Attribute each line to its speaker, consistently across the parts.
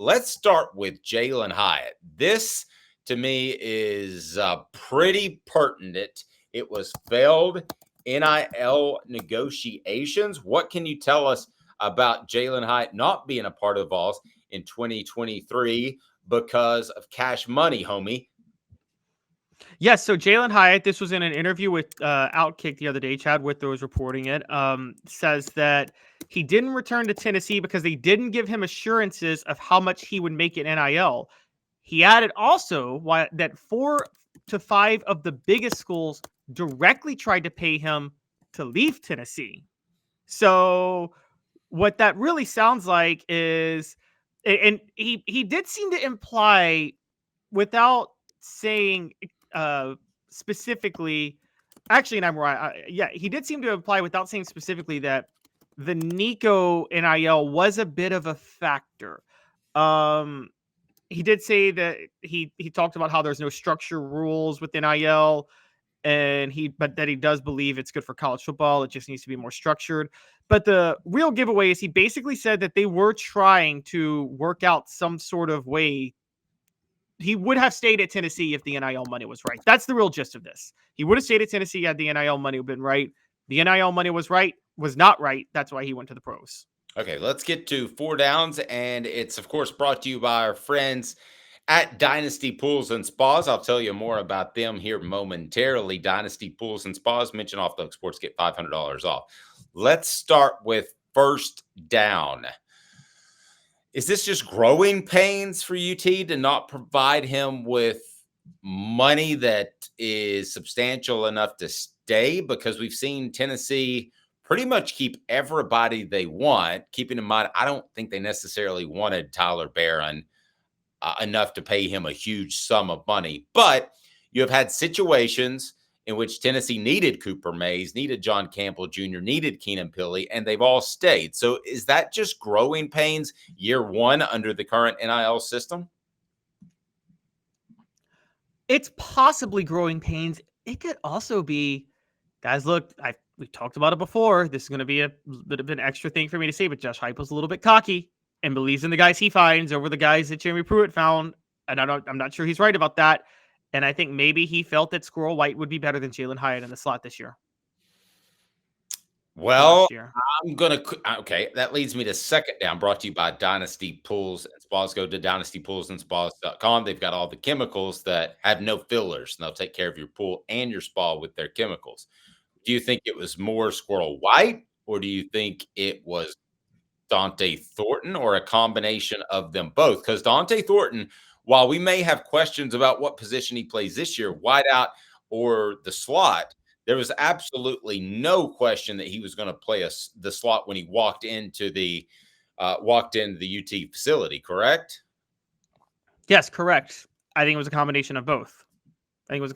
Speaker 1: let's start with Jalin Hyatt. This, to me, is pretty pertinent. It was failed NIL negotiations. What can you tell us about Jalin Hyatt not being a part of Vols in 2023 because of cash money, homie?
Speaker 2: Yes, so Jalin Hyatt, this was in an interview with Outkick the other day. Chad Withrow was reporting it. Says that he didn't return to Tennessee because they didn't give him assurances of how much he would make in NIL. He added also that 4 to 5 of the biggest schools directly tried to pay him to leave Tennessee. So what that really sounds like is, and he did seem to imply without saying specifically, actually, and I'm right. Yeah, he did seem to imply without saying specifically that the Nico NIL was a bit of a factor. He did say that he talked about how there's no structure rules with NIL, but that he does believe it's good for college football. It just needs to be more structured. But the real giveaway is he basically said that they were trying to work out some sort of way. He would have stayed at Tennessee if the NIL money was right. That's the real gist of this. He would have stayed at Tennessee had the NIL money been right. The NIL money was not right. That's why he went to the pros.
Speaker 1: Okay, let's get to 4 downs. And it's, of course, brought to you by our friends at Dynasty Pools and Spas. I'll tell you more about them here momentarily. Dynasty Pools and Spas. Mention Off the Hook Sports, get $500 off. Let's start with first down. Is this just growing pains for UT to not provide him with money that is substantial enough to stay? Because we've seen Tennessee pretty much keep everybody they want. Keeping in mind, I don't think they necessarily wanted Tyler Barron enough to pay him a huge sum of money. But you have had situations in which Tennessee needed Cooper Mays, needed John Campbell Jr., needed Keenan Pili, and they've all stayed. So is that just growing pains year one under the current NIL system?
Speaker 2: It's possibly growing pains. It could also be, guys, look, we've talked about it before. This is going to be a bit of an extra thing for me to say, but Josh Heupel's a little bit cocky and believes in the guys he finds over the guys that Jeremy Pruitt found. And I'm not sure he's right about that. And I think maybe he felt that Squirrel White would be better than Jalin Hyatt in the slot this year.
Speaker 1: Well, I'm going to, okay, that leads me to second down, brought to you by Dynasty Pools and Spas. Go to dynastypoolsandspas.com. They've got all the chemicals that have no fillers, and they'll take care of your pool and your spa with their chemicals. Do you think it was more Squirrel White, or do you think it was Dante Thornton, or a combination of them both? Because Dante Thornton, while we may have questions about what position he plays this year, wideout or the slot, there was absolutely no question that he was going to play the slot when he walked into the UT facility, correct?
Speaker 2: Yes, correct. I think it was a combination of both. I think the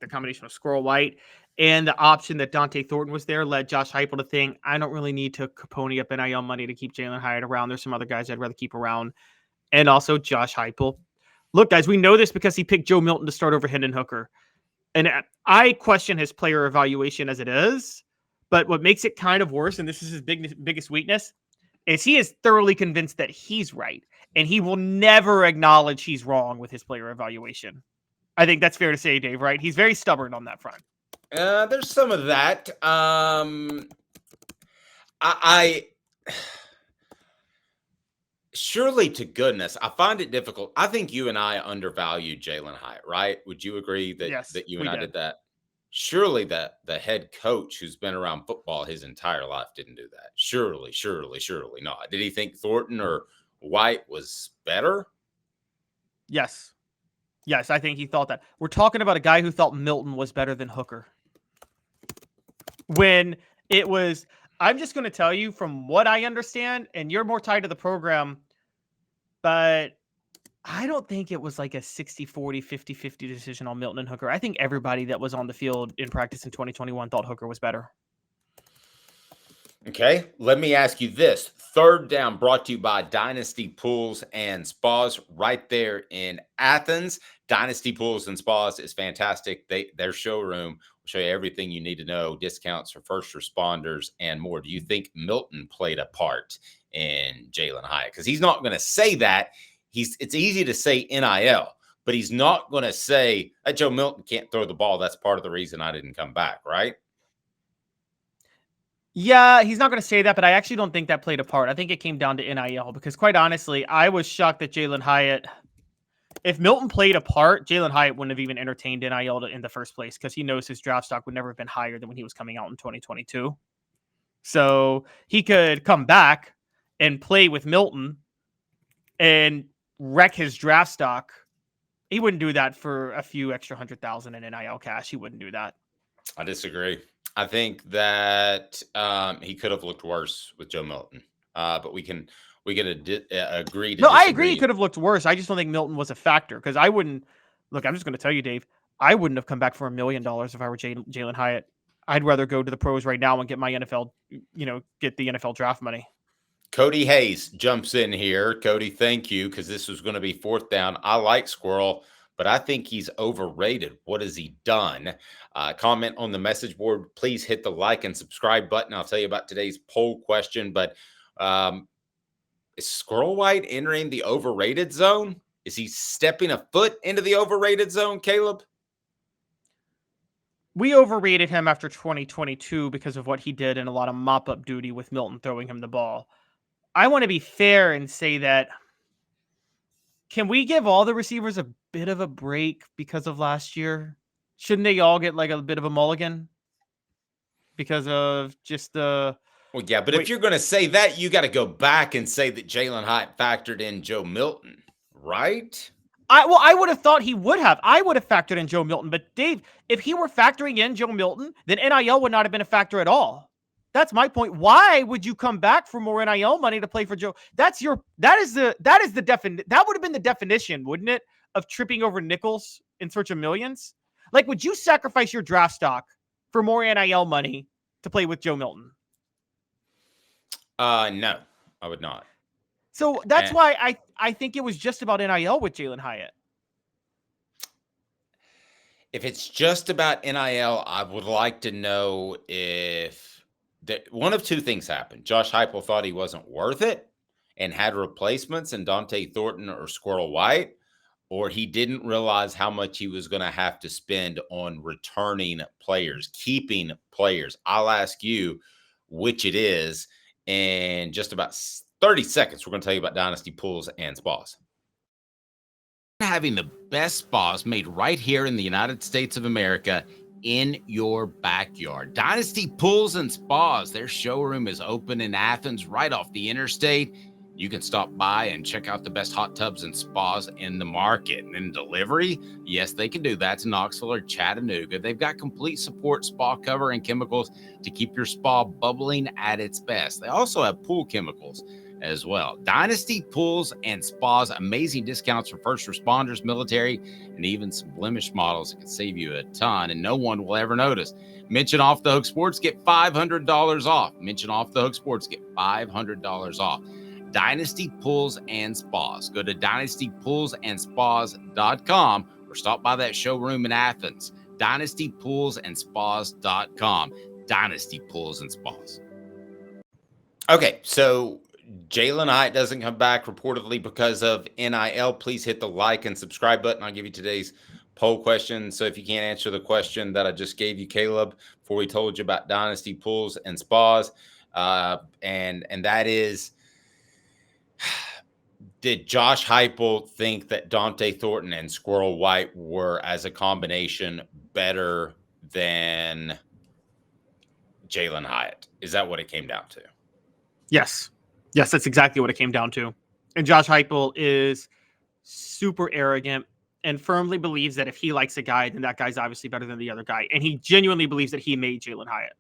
Speaker 2: combination of Squirrel White and the option that Dante Thornton was there led Josh Heupel to think, I don't really need to pony up NIL money to keep Jalin Hyatt around. There's some other guys I'd rather keep around. And also Josh Heupel. Look, guys, we know this because he picked Joe Milton to start over Hendon Hooker. And I question his player evaluation as it is. But what makes it kind of worse, and this is his biggest weakness, is he is thoroughly convinced that he's right. And he will never acknowledge he's wrong with his player evaluation. I think that's fair to say, Dave, right? He's very stubborn on that front.
Speaker 1: There's some of that. I surely to goodness, I find it difficult. I think you and I undervalued Jalin Hyatt, right? Would you agree that,
Speaker 2: yes,
Speaker 1: that you and I did that? Surely that the head coach who's been around football his entire life didn't do that. Surely not. Did he think Thornton or White was better?
Speaker 2: Yes, I think he thought that. We're talking about a guy who thought Milton was better than Hooker. When it was, I'm just going to tell you from what I understand, and you're more tied to the program, but I don't think it was like a 60-40, 50-50 decision on Milton and Hooker. I think everybody that was on the field in practice in 2021 thought Hooker was better.
Speaker 1: Okay, let me ask you this. Third down, brought to you by Dynasty Pools and Spas right there in Athens. Dynasty Pools and Spas is fantastic. Their showroom show you everything you need to know, discounts for first responders and more. Do you think Milton played a part in Jalin Hyatt? Because he's not going to say that. It's easy to say NIL, but he's not going to say that Joe Milton can't throw the ball. That's part of the reason I didn't come back, right?
Speaker 2: Yeah, he's not going to say that, but I actually don't think that played a part. I think it came down to NIL because, quite honestly, I was shocked that Jalin Hyatt. If Milton played a part, Jalin Hyatt wouldn't have even entertained NIL in the first place because he knows his draft stock would never have been higher than when he was coming out in 2022. So he could come back and play with Milton and wreck his draft stock. He wouldn't do that for a few extra 100,000 in NIL cash. He wouldn't do that.
Speaker 1: I disagree. I think that he could have looked worse with Joe Milton, but we can agree to
Speaker 2: No,
Speaker 1: disagree.
Speaker 2: I agree he could have looked worse. I just don't think Milton was a factor because I wouldn't. Look, I'm just going to tell you, Dave, I wouldn't have come back for $1 million if I were Jalin Hyatt. I'd rather go to the pros right now and get my NFL, get the NFL draft money.
Speaker 1: Cody Hayes jumps in here. Cody, thank you, because this was going to be 4th down. I like Squirrel, but I think he's overrated. What has he done? Comment on the message board. Please hit the like and subscribe button. I'll tell you about today's poll question, but is Squirrel White entering the overrated zone? Is he stepping a foot into the overrated zone, Caleb?
Speaker 2: We overrated him after 2022 because of what he did in a lot of mop-up duty with Milton throwing him the ball. I want to be fair and say that, can we give all the receivers a bit of a break because of last year? Shouldn't they all get like a bit of a mulligan because of just the...
Speaker 1: Well, yeah, but if you're going to say that, you got to go back and say that Jalin Hyatt factored in Joe Milton, right?
Speaker 2: I would have thought he would have. I would have factored in Joe Milton. But Dave, if he were factoring in Joe Milton, then NIL would not have been a factor at all. That's my point. Why would you come back for more NIL money to play for Joe? That would have been the definition, wouldn't it, of tripping over nickels in search of millions? Like, would you sacrifice your draft stock for more NIL money to play with Joe Milton?
Speaker 1: No, I would not.
Speaker 2: So that's why I think it was just about NIL with Jalin Hyatt.
Speaker 1: If it's just about NIL, I would like to know if one of two things happened. Josh Heupel thought he wasn't worth it and had replacements in Dante Thornton or Squirrel White, or he didn't realize how much he was going to have to spend on returning players, keeping players. I'll ask you which it is in just about 30 seconds. We're going to tell you about Dynasty pools and spas. Having the best spas made right here in the United States of America in your backyard. Dynasty Pools and Spas. Their showroom is open in Athens, right off the interstate. You can stop by and check out the best hot tubs and spas in the market. And in delivery, yes, they can do that to Knoxville or Chattanooga. They've got complete support, spa cover, and chemicals to keep your spa bubbling at its best. They also have pool chemicals as well. Dynasty Pools and Spas, amazing discounts for first responders, military, and even some blemish models that can save you a ton, and no one will ever notice. Mention Off the Hook Sports, get $500 off. Mention Off the Hook Sports, get $500 off. Dynasty Pools and Spas. Go to dynastypoolsandspas.com or stop by that showroom in Athens. dynastypoolsandspas.com. Dynasty Pools and Spas. Okay, so Jalin Hyatt doesn't come back reportedly because of NIL. Please hit the like and subscribe button. I'll give you today's poll question. So if you can't answer the question that I just gave you, Caleb, before we told you about Dynasty Pools and Spas, and that is, did Josh Heupel think that Dante Thornton and Squirrel White were, as a combination, better than Jalin Hyatt? Is that what it came down to?
Speaker 2: Yes. Yes, that's exactly what it came down to. And Josh Heupel is super arrogant and firmly believes that if he likes a guy, then that guy's obviously better than the other guy. And he genuinely believes that he made Jalin Hyatt.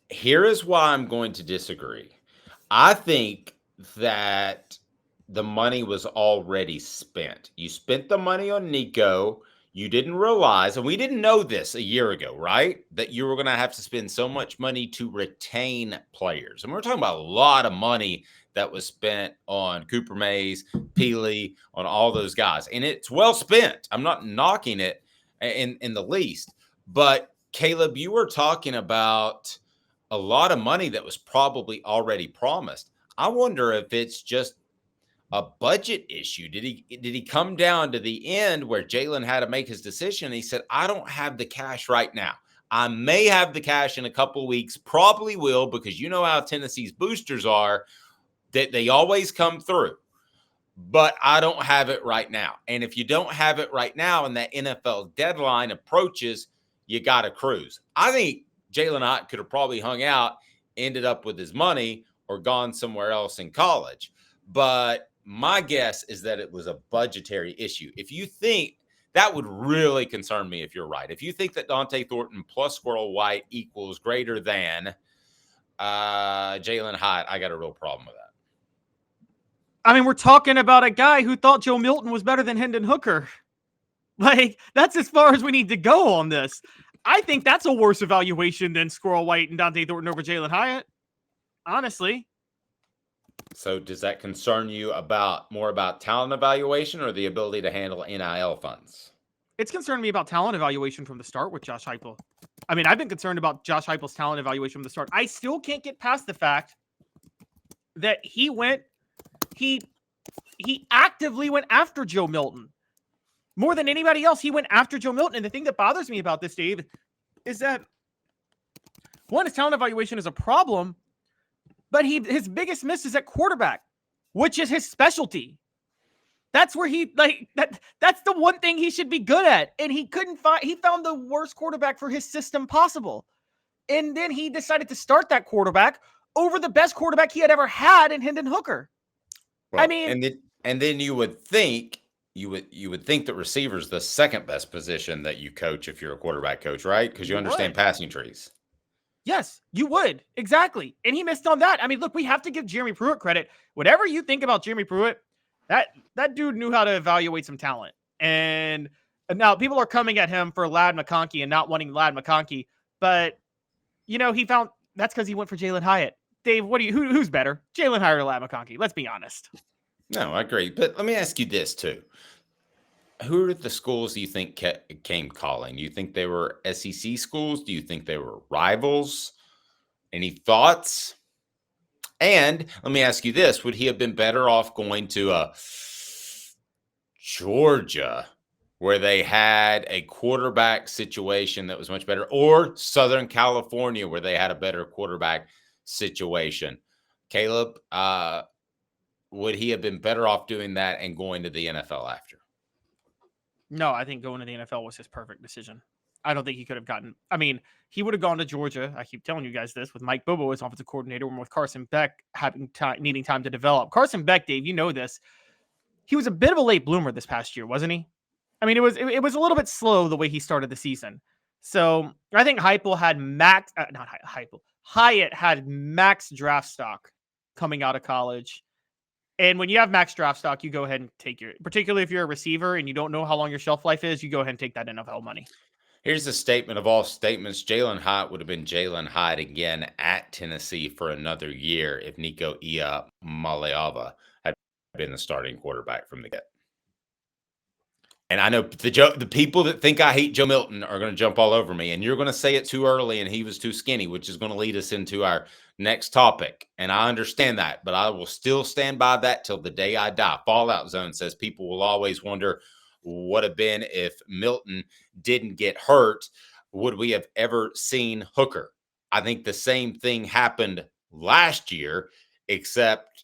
Speaker 1: Here is why I'm going to disagree. I think that the money was already spent. You spent the money on Nico. You didn't realize, and we didn't know this a year ago, right? That you were going to have to spend so much money to retain players. And we're talking about a lot of money that was spent on Cooper Mays, Peely, on all those guys. And it's well spent. I'm not knocking it in the least. But Caleb, you were talking about a lot of money that was probably already promised. I wonder if it's just a budget issue. Did he come down to the end where Jalin had to make his decision? And he said, I don't have the cash right now. I may have the cash in a couple of weeks, probably will, because you know how Tennessee's boosters are, that they always come through. But I don't have it right now. And if you don't have it right now and that NFL deadline approaches, you got to cruise. I think Jalin Hyatt could have probably hung out, ended up with his money, or gone somewhere else in college. But my guess is that it was a budgetary issue. If you think that would really concern me if you're right. If you think that Dante Thornton plus Squirrel White equals greater than Jalin Hyatt, I got a real problem with that.
Speaker 2: I mean, we're talking about a guy who thought Joe Milton was better than Hendon Hooker. Like, that's as far as we need to go on this. I think that's a worse evaluation than Squirrel White and Dante Thornton over Jalin Hyatt. Honestly.
Speaker 1: So does that concern you more about talent evaluation or the ability to handle NIL funds?
Speaker 2: It's concerned me about talent evaluation from the start with Josh Heupel. I mean, I've been concerned about Josh Heupel's talent evaluation from the start. I still can't get past the fact that he actively went after Joe Milton. More than anybody else, he went after Joe Milton. And the thing that bothers me about this, Dave, is that one, his talent evaluation is a problem, but his biggest miss is at quarterback, which is his specialty. That's where that's the one thing he should be good at. And he found the worst quarterback for his system possible. And then he decided to start that quarterback over the best quarterback he had ever had in Hendon Hooker.
Speaker 1: Well, I mean, and then you would think that receiver's the second best position that you coach if you're a quarterback coach, right? Because you understand passing trees.
Speaker 2: Yes, you would. Exactly. And he missed on that. I mean, look, we have to give Jeremy Pruitt credit. Whatever you think about Jeremy Pruitt, that dude knew how to evaluate some talent. And now people are coming at him for Ladd McConkey and not wanting Ladd McConkey. But, he found that's because he went for Jalin Hyatt. Dave, who's better? Jalin Hyatt or Ladd McConkey? Let's be honest.
Speaker 1: No, I agree. But let me ask you this, too. Who are the schools do you think came calling? Do you think they were SEC schools? Do you think they were rivals? Any thoughts? And let me ask you this. Would he have been better off going to Georgia, where they had a quarterback situation that was much better, or Southern California, where they had a better quarterback situation? Caleb, would he have been better off doing that and going to the NFL after?
Speaker 2: No, I think going to the NFL was his perfect decision. I don't think he could have gotten. I mean, he would have gone to Georgia. I keep telling you guys this with Mike Bobo as offensive coordinator, and with Carson Beck needing time to develop. Carson Beck, Dave, you know this. He was a bit of a late bloomer this past year, wasn't he? I mean, it was a little bit slow the way he started the season. So I think Hyatt had max draft stock coming out of college. And when you have max draft stock, you go ahead and take particularly if you're a receiver and you don't know how long your shelf life is, you go ahead and take that NFL money.
Speaker 1: Here's a statement of all statements. Jalin Hyatt would have been Jalin Hyatt again at Tennessee for another year if Nico Iamaleava had been the starting quarterback from the get. And I know the people that think I hate Joe Milton are going to jump all over me, and you're going to say it too early and he was too skinny, which is going to lead us into our next topic. And I understand that, but I will still stand by that till the day I die. Fallout Zone says people will always wonder what have been if Milton didn't get hurt. Would we have ever seen Hooker? I think the same thing happened last year, except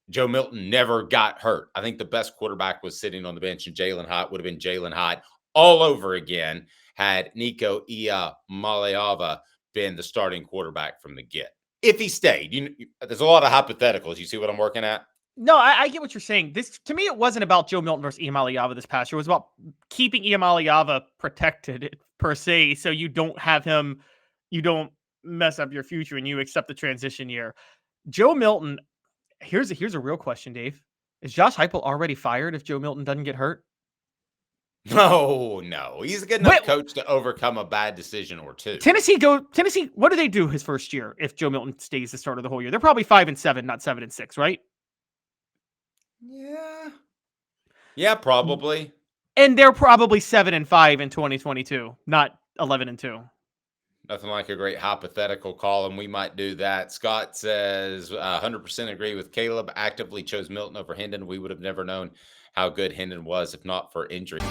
Speaker 1: Joe Milton never got hurt. I think the best quarterback was sitting on the bench, and Jalin Hyatt would have been Jalin Hyatt all over again had Nico Iamaleava been the starting quarterback from the get. If he stayed. There's a lot of hypotheticals. You see what I'm working at?
Speaker 2: No, I get what you're saying. This, to me, it wasn't about Joe Milton versus Iamaleava this past year. It was about keeping Iamaleava protected, per se, so you don't mess up your future and you accept the transition year. Joe Milton, here's a real question, Dave. Is Josh Heupel already fired if Joe Milton doesn't get hurt?
Speaker 1: No. He's a good enough coach to overcome a bad decision or two.
Speaker 2: Tennessee, what do they do his first year if Joe Milton stays the start of the whole year? They're probably 5-7, not 7-6, right?
Speaker 1: Yeah, probably.
Speaker 2: And they're probably 7-5 in 2022, not 11-2.
Speaker 1: Nothing like a great hypothetical call, and we might do that. Scott says, 100% agree with Caleb. Actively chose Milton over Hendon. We would have never known how good Hendon was if not for injury.